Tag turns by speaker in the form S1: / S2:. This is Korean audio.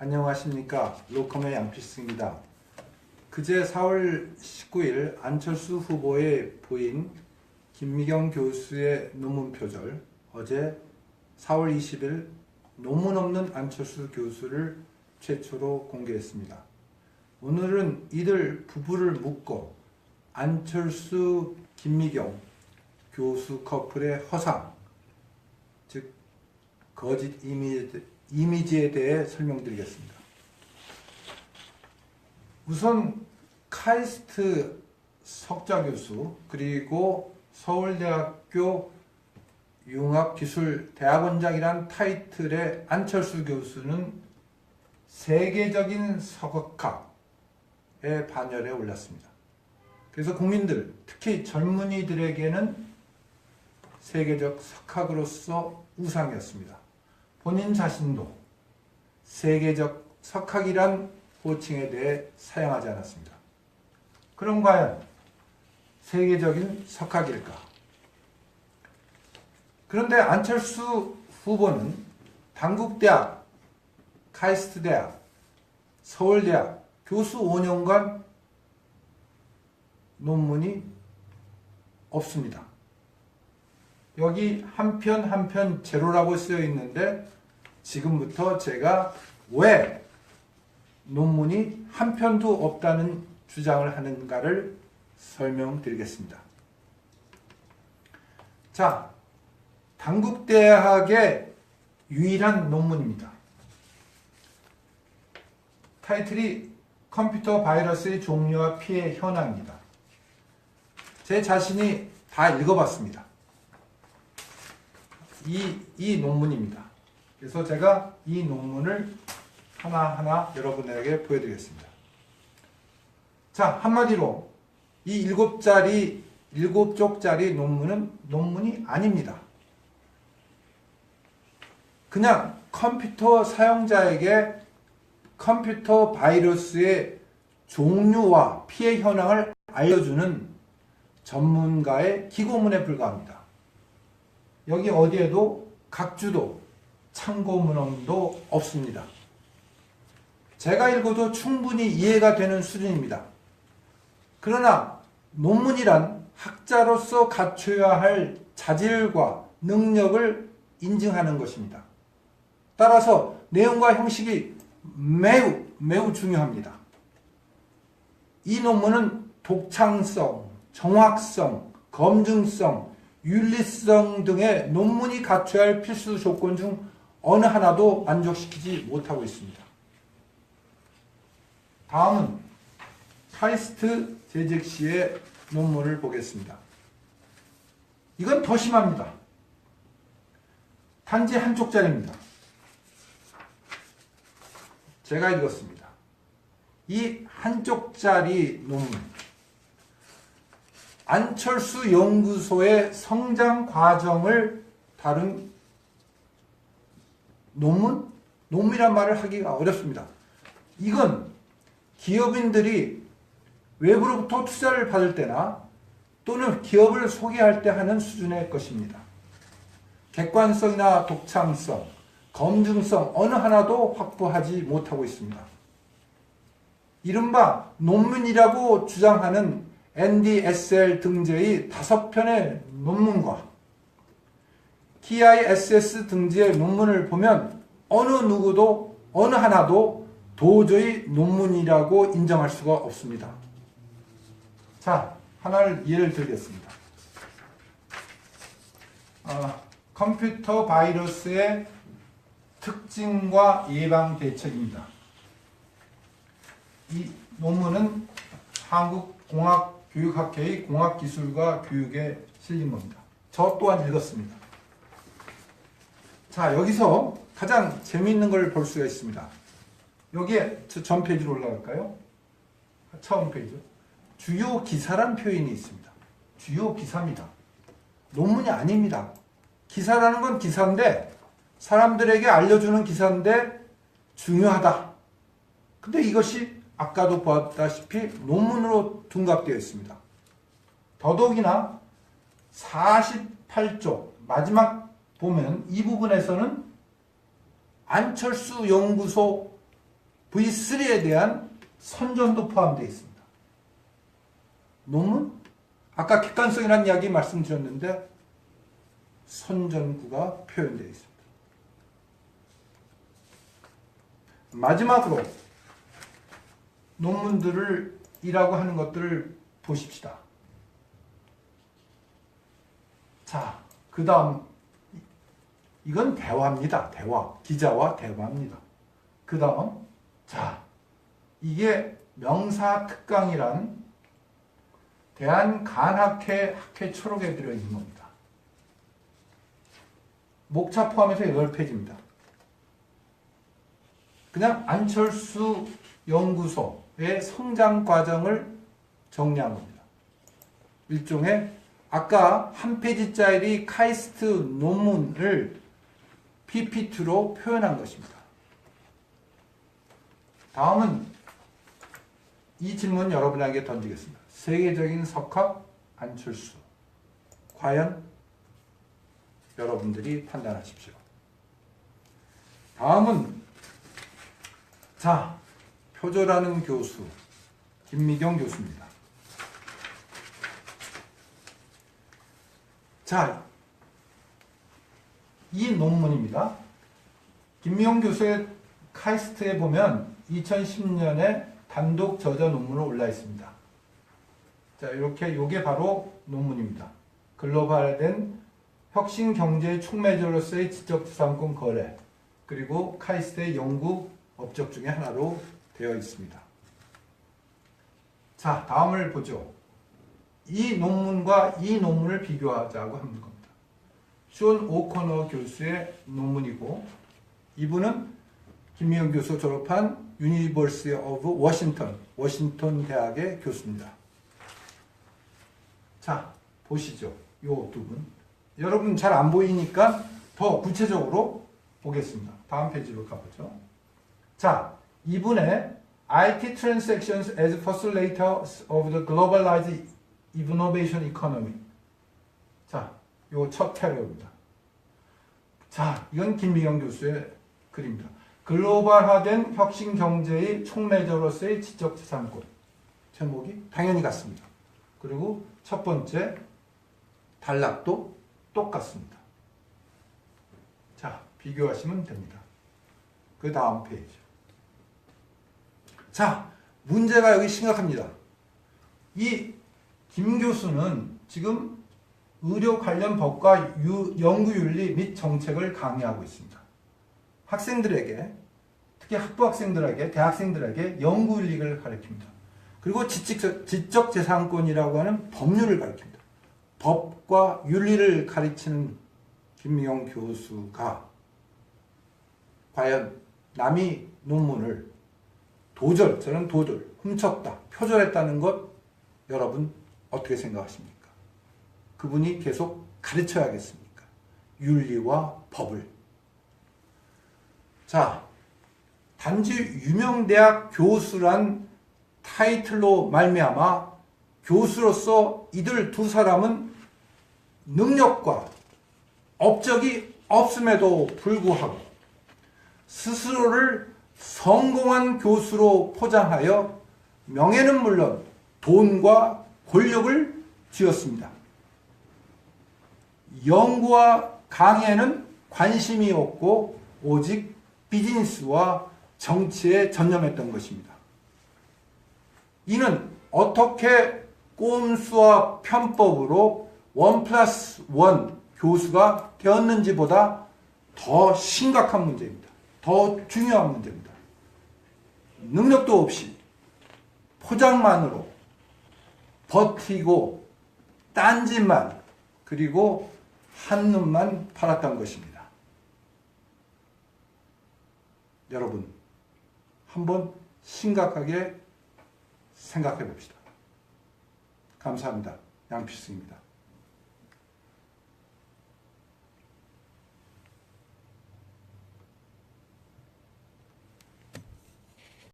S1: 안녕하십니까. 로컴의 양필승입니다. 그제 4월 19일 안철수 후보의 부인 김미경 교수의 논문 표절, 어제 4월 20일 논문 없는 안철수 교수를 최초로 공개했습니다. 오늘은 이들 부부를 묶고 안철수, 김미경 교수 커플의 허상, 즉 거짓 이미지에 대해 설명드리겠습니다. 우선 카이스트 석좌교수 그리고 서울대학교 융합기술대학원장이란 타이틀의 안철수 교수는 세계적인 석학의 반열에 올랐습니다. 그래서 국민들, 특히 젊은이들에게는 세계적 석학으로서 우상이었습니다. 본인 자신도 세계적 석학이란 호칭에 대해 사용하지 않았습니다. 그럼 과연 세계적인 석학일까? 그런데 안철수 후보는 단국대학, 카이스트대학, 서울대학 교수 5년간 논문이 없습니다. 여기 한 편 제로라고 쓰여 있는데 지금부터 제가 왜 논문이 한 편도 없다는 주장을 하는가를 설명드리겠습니다. 자, 단국대학의 유일한 논문입니다. 타이틀이 컴퓨터 바이러스의 종류와 피해 현황입니다. 제 자신이 다 읽어봤습니다. 이 논문입니다. 그래서 제가 이 논문을 하나하나 여러분에게 보여드리겠습니다. 자, 한마디로 이 7쪽짜리 논문은 논문이 아닙니다. 그냥 컴퓨터 사용자에게 컴퓨터 바이러스의 종류와 피해 현황을 알려주는 전문가의 기고문에 불과합니다. 여기 어디에도 각주도 참고문헌도 없습니다. 제가 읽어도 충분히 이해가 되는 수준입니다. 그러나 논문이란 학자로서 갖춰야 할 자질과 능력을 인증하는 것입니다. 따라서 내용과 형식이 매우 중요합니다. 이 논문은 독창성, 정확성, 검증성, 윤리성 등의 논문이 갖춰야 할 필수 조건 중 어느 하나도 만족시키지 못하고 있습니다. 다음은 카이스트 제젝시의 논문을 보겠습니다. 이건 더 심합니다. 단지 한 쪽짜리입니다. 제가 읽었습니다. 이 한 쪽짜리 논문, 안철수 연구소의 성장 과정을 다룬 논문이란 말을 하기가 어렵습니다. 이건 기업인들이 외부로부터 투자를 받을 때나 또는 기업을 소개할 때 하는 수준의 것입니다. 객관성이나 독창성, 검증성 어느 하나도 확보하지 못하고 있습니다. 이른바 논문이라고 주장하는 NDSL 등재의 5편의 논문과 KISS 등재의 논문을 보면 어느 누구도 어느 하나도 도저히 논문이라고 인정할 수가 없습니다. 자, 하나를 예를 들겠습니다. 컴퓨터 바이러스의 특징과 예방 대책입니다. 이 논문은 한국공학교육학회의 공학기술과 교육에 실린 겁니다. 저 또한 읽었습니다. 자, 여기서 가장 재미있는 걸 볼 수가 있습니다. 여기에 전 페이지로 올라갈까요? 처음 페이지. 주요 기사란 표현이 있습니다. 주요 기사입니다. 논문이 아닙니다. 기사라는 건 기사인데 사람들에게 알려주는 기사인데 중요하다. 근데 이것이 아까도 보았다시피 논문으로 둔갑되어 있습니다. 더더욱이나 48쪽 마지막 보면 이 부분에서는 안철수 연구소 V3에 대한 선전도 포함되어 있습니다. 논문? 아까 객관성이라는 이야기 말씀드렸는데 선전구가 표현되어 있습니다. 마지막으로 논문들이라고 하는 것들을 보십시다. 자, 그 다음 이건 대화입니다. 대화. 기자와 대화입니다. 그 다음 자, 이게 명사특강이란 대한간학회 학회 초록에 들어있는 겁니다. 목차 포함해서 8페이지입니다. 그냥 안철수 연구소의 성장 과정을 정리한 겁니다. 일종의 아까 한 페이지짜리 카이스트 논문을 PPT로 표현한 것입니다. 다음은 이 질문 여러분에게 던지겠습니다. 세계적인 석학 안철수. 과연 여러분들이 판단하십시오. 다음은 자, 표절하는 교수 김미경 교수입니다. 자, 이 논문입니다. 김미경 교수의 카이스트에 보면 2010년에 단독 저자 논문으로 올라 있습니다. 자, 이렇게 요게 바로 논문입니다. 글로벌화된 혁신 경제의 촉매제로서의 지적재산권 거래, 그리고 카이스트의 연구 업적 중에 하나로 되어 있습니다. 자, 다음을 보죠. 이 논문과 이 논문을 비교하자고 하는 겁니다. 존 오코너 교수의 논문이고, 이분은 김미경 교수 졸업한 유니버시티 오브 워싱턴 대학의 교수입니다. 자, 보시죠. 요 두 분. 여러분 잘 안 보이니까 더 구체적으로 보겠습니다. 다음 페이지로 가보죠. 자, 이분의 IT Transactions as Facilitators of the Globalized Innovation Economy. 자, 요 첫 패러입니다. 자, 이건 김미경 교수의 글입니다. 글로벌화된 혁신 경제의 촉매제로서의 지적재산권. 제목이 당연히 같습니다. 그리고 첫 번째 단락도 똑같습니다. 자, 비교하시면 됩니다. 그 다음 페이지. 자, 문제가 여기 심각합니다. 이 김 교수는 지금 의료 관련 법과 연구윤리 및 정책을 강의하고 있습니다. 학생들에게, 특히 학부 학생들에게, 대학생들에게 연구윤리를 가르칩니다. 그리고 지적재산권이라고 하는 법률을 가르칩니다. 법과 윤리를 가르치는 김미경 교수가 과연 남이 논문을 저는 훔쳤다, 표절했다는 것 여러분 어떻게 생각하십니까? 그분이 계속 가르쳐야겠습니까? 윤리와 법을. 자, 단지 유명대학 교수란 타이틀로 말미암아 교수로서 이들 두 사람은 능력과 업적이 없음에도 불구하고 스스로를 성공한 교수로 포장하여 명예는 물론 돈과 권력을 쥐었습니다. 연구와 강의에는 관심이 없고 오직 비즈니스와 정치에 전념했던 것입니다. 이는 어떻게 꼼수와 편법으로 1+1 교수가 되었는지보다 더 심각한 문제입니다. 더 중요한 문제입니다. 능력도 없이 포장만으로 버티고 딴짓만, 그리고 한눈만 팔았던 것입니다. 여러분, 한번 심각하게 생각해 봅시다. 감사합니다. 양필승입니다.